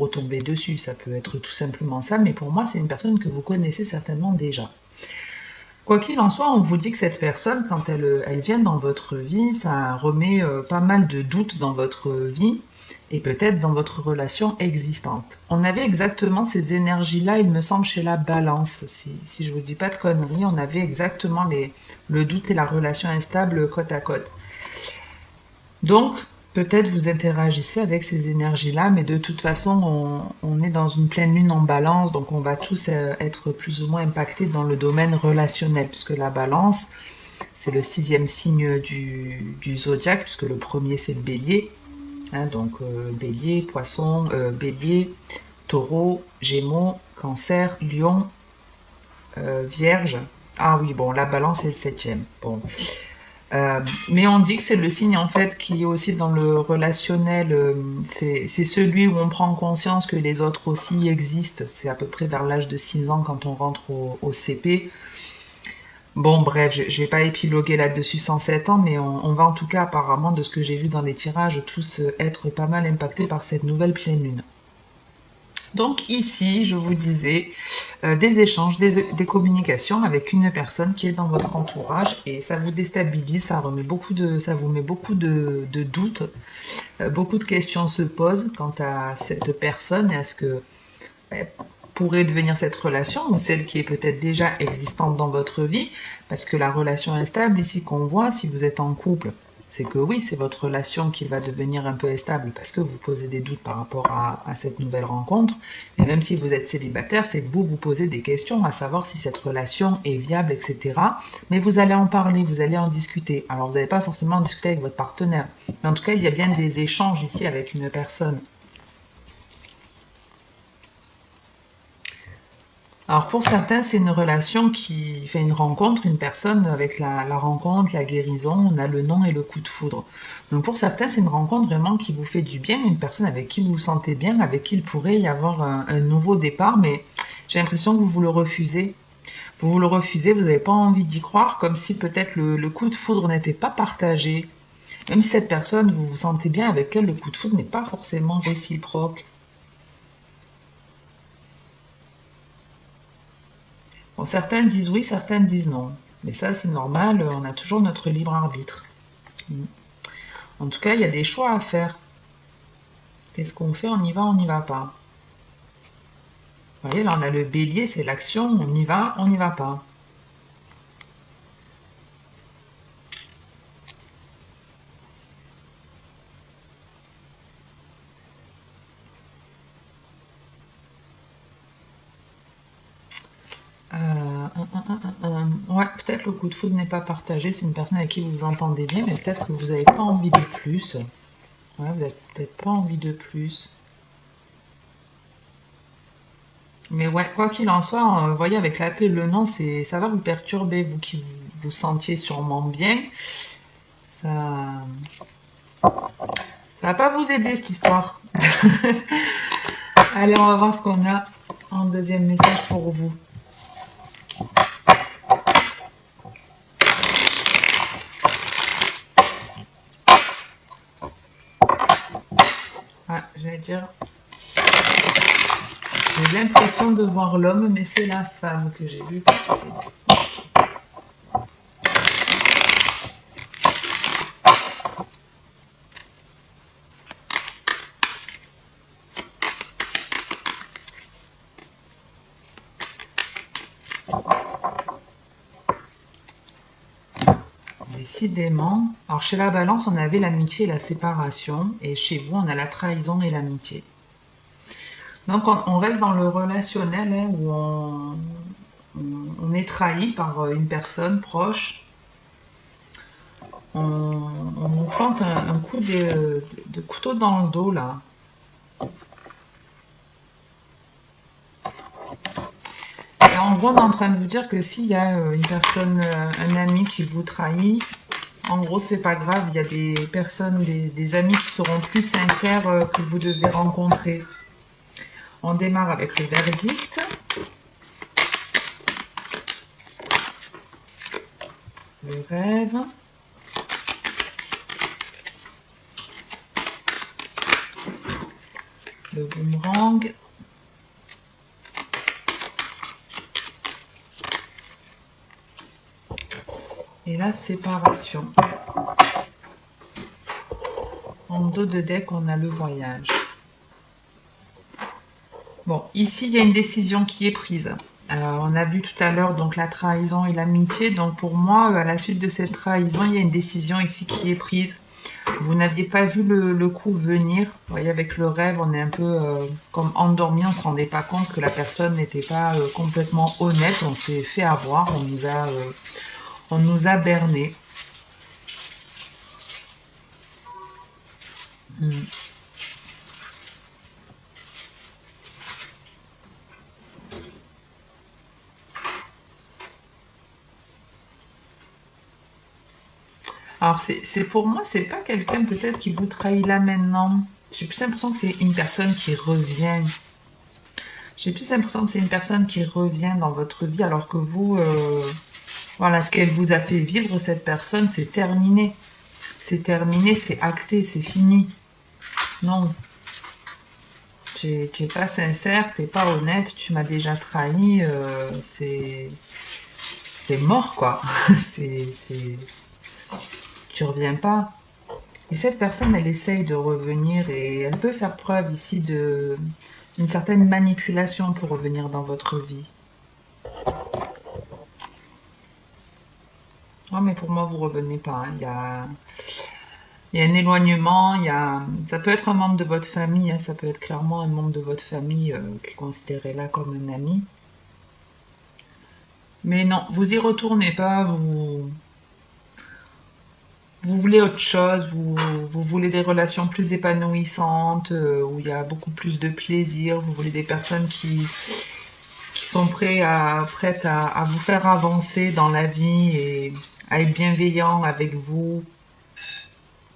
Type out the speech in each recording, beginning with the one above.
retomber dessus, ça peut être tout simplement ça, mais pour moi, c'est une personne que vous connaissez certainement déjà. Quoi qu'il en soit, on vous dit que cette personne, quand elle vient dans votre vie, ça remet pas mal de doutes dans votre vie et peut-être dans votre relation existante. On avait exactement ces énergies-là, il me semble, chez la balance. Si je vous dis pas de conneries, on avait exactement le doute et la relation instable côte à côte. Donc, peut-être vous interagissez avec ces énergies-là, mais de toute façon, on est dans une pleine lune en balance, donc on va tous être plus ou moins impactés dans le domaine relationnel, puisque la balance, c'est le 6e signe du zodiaque, puisque le premier, c'est le bélier. Hein, donc, bélier, poisson, bélier, taureau, gémeaux, cancer, lion, vierge. Ah oui, bon, la balance est le 7e. Bon. Mais on dit que c'est le signe en fait qui est aussi dans le relationnel, c'est celui où on prend conscience que les autres aussi existent. C'est à peu près vers l'âge de 6 ans quand on rentre au CP. Bon bref, je vais pas épiloguer là-dessus sans 7 ans, mais on va en tout cas apparemment de ce que j'ai vu dans les tirages tous être pas mal impactés par cette nouvelle pleine lune. Donc ici, je vous disais, des échanges, des communications avec une personne qui est dans votre entourage et ça vous déstabilise, ça vous met beaucoup de doutes, beaucoup de questions se posent quant à cette personne et à ce que pourrait devenir cette relation ou celle qui est peut-être déjà existante dans votre vie, parce que la relation instable ici qu'on voit, si vous êtes en couple, c'est que oui, c'est votre relation qui va devenir un peu instable parce que vous posez des doutes par rapport à cette nouvelle rencontre. Mais même si vous êtes célibataire, c'est que vous posez des questions à savoir si cette relation est viable, etc. Mais vous allez en parler, vous allez en discuter. Alors vous n'allez pas forcément en discuter avec votre partenaire. Mais en tout cas, il y a bien des échanges ici avec une personne. Alors pour certains, c'est une relation qui fait une rencontre, une personne avec la rencontre, la guérison, on a le nom et le coup de foudre. Donc pour certains, c'est une rencontre vraiment qui vous fait du bien, une personne avec qui vous vous sentez bien, avec qui il pourrait y avoir un nouveau départ, mais j'ai l'impression que vous le refusez. Vous le refusez, vous n'avez pas envie d'y croire, comme si peut-être le coup de foudre n'était pas partagé. Même si cette personne, vous vous sentez bien avec elle, le coup de foudre n'est pas forcément réciproque. Bon, certains disent oui, certains disent non. Mais ça, c'est normal, on a toujours notre libre arbitre. En tout cas, il y a des choix à faire. Qu'est-ce qu'on fait? On y va, on n'y va pas. Vous voyez, là, on a le bélier, c'est l'action, on y va, on n'y va pas. Ouais, peut-être le coup de foudre n'est pas partagé, c'est une personne avec qui vous vous entendez bien, mais peut-être que vous n'avez pas envie de plus. Ouais, vous n'avez peut-être pas envie de plus. Mais ouais, quoi qu'il en soit, vous voyez, avec la paix et le non, ça va vous perturber, vous qui vous sentiez sûrement bien. Ça, ça va pas vous aider, cette histoire. Allez, on va voir ce qu'on a en deuxième message pour vous. Ah, j'allais dire, j'ai l'impression de voir l'homme, mais c'est la femme que j'ai vue passer. Décidément. Alors chez la balance, on avait l'amitié et la séparation, et chez vous, on a la trahison et l'amitié. Donc on reste dans le relationnel hein, où on est trahi par une personne proche. On nous plante un coup de couteau dans le dos là. Et en gros, on est en train de vous dire que s'il y a une personne, un ami qui vous trahit, en gros, c'est pas grave. Il y a des personnes, des amis qui seront plus sincères que vous devez rencontrer. On démarre avec le verdict. Le rêve. de boomerang. Et la séparation. En dos de deck, on a le voyage. Bon, ici, il y a une décision qui est prise. On a vu tout à l'heure donc la trahison et l'amitié. Donc pour moi, à la suite de cette trahison, il y a une décision ici qui est prise. Vous n'aviez pas vu le coup venir. Vous voyez, avec le rêve, on est un peu comme endormi. On ne se rendait pas compte que la personne n'était pas complètement honnête. On s'est fait avoir. On nous a berné. Alors, c'est pour moi, c'est pas quelqu'un peut-être qui vous trahit là maintenant. J'ai plus l'impression que c'est une personne qui revient. J'ai plus l'impression que c'est une personne qui revient dans votre vie alors que vous, voilà, ce qu'elle vous a fait vivre, cette personne, c'est terminé. C'est terminé, c'est acté, c'est fini. Non. Tu n'es pas sincère, tu n'es pas honnête, tu m'as déjà trahi, c'est mort, quoi. Tu reviens pas. Et cette personne, elle essaye de revenir et elle peut faire preuve ici d'une certaine manipulation pour revenir dans votre vie. Oh, mais pour moi, vous revenez pas. Hein. Il y a un éloignement, ça peut être un membre de votre famille, hein, ça peut être clairement un membre de votre famille qui est considéré là comme un ami. Mais non, vous y retournez pas, vous voulez autre chose, vous voulez des relations plus épanouissantes, où il y a beaucoup plus de plaisir, vous voulez des personnes qui sont prêtes à vous faire avancer dans la vie et à être bienveillants avec vous.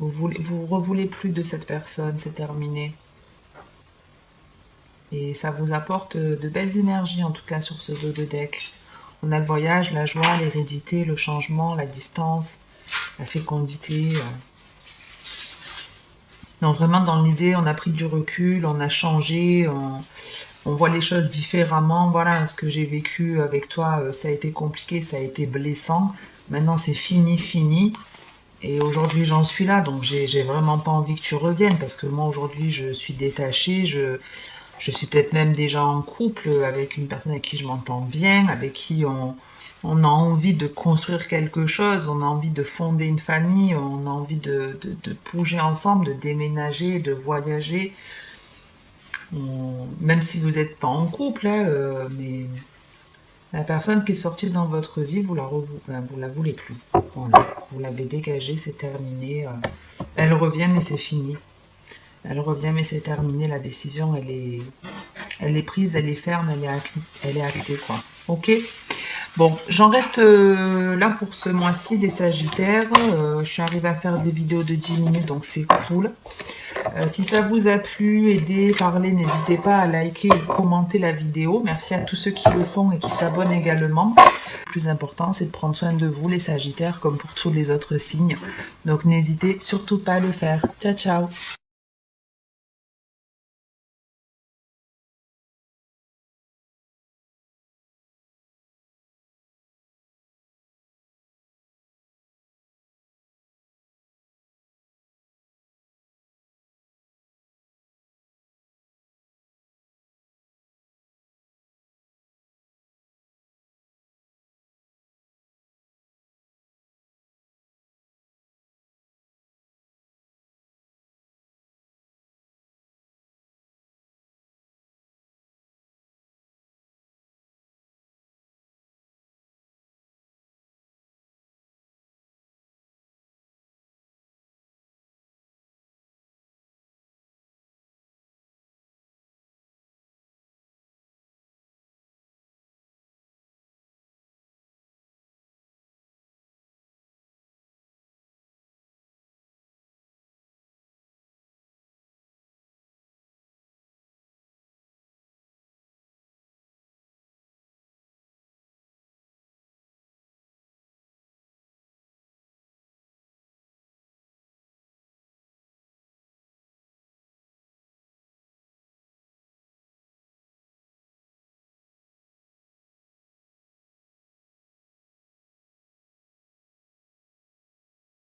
Vous revoulez plus de cette personne, c'est terminé. Et ça vous apporte de belles énergies, en tout cas sur ce dos de deck. On a le voyage, la joie, l'hérédité, le changement, la distance, la fécondité. Non, vraiment dans l'idée, on a pris du recul, on a changé, on voit les choses différemment. Voilà, ce que j'ai vécu avec toi, ça a été compliqué, ça a été blessant. Maintenant, c'est fini, fini. Et aujourd'hui, j'en suis là, donc j'ai vraiment pas envie que tu reviennes, parce que moi, aujourd'hui, je suis détachée, je suis peut-être même déjà en couple avec une personne avec qui je m'entends bien, avec qui on a envie de construire quelque chose, on a envie de fonder une famille, on a envie de bouger ensemble, de déménager, de voyager. Même si vous n'êtes pas en couple, hein, mais la personne qui est sortie dans votre vie, vous la voulez plus. Voilà. Vous l'avez dégagée, c'est terminé. Elle revient, mais c'est fini. Elle revient, mais c'est terminé. La décision, elle est prise, elle est ferme, elle est actée, quoi. Ok. Bon, j'en reste là pour ce mois-ci, les Sagittaires. Je suis arrivée à faire des vidéos de 10 minutes, donc c'est cool. Si ça vous a plu, aidé, parlé, n'hésitez pas à liker ou commenter la vidéo. Merci à tous ceux qui le font et qui s'abonnent également. Le plus important, c'est de prendre soin de vous, les Sagittaires, comme pour tous les autres signes. Donc n'hésitez surtout pas à le faire. Ciao, ciao!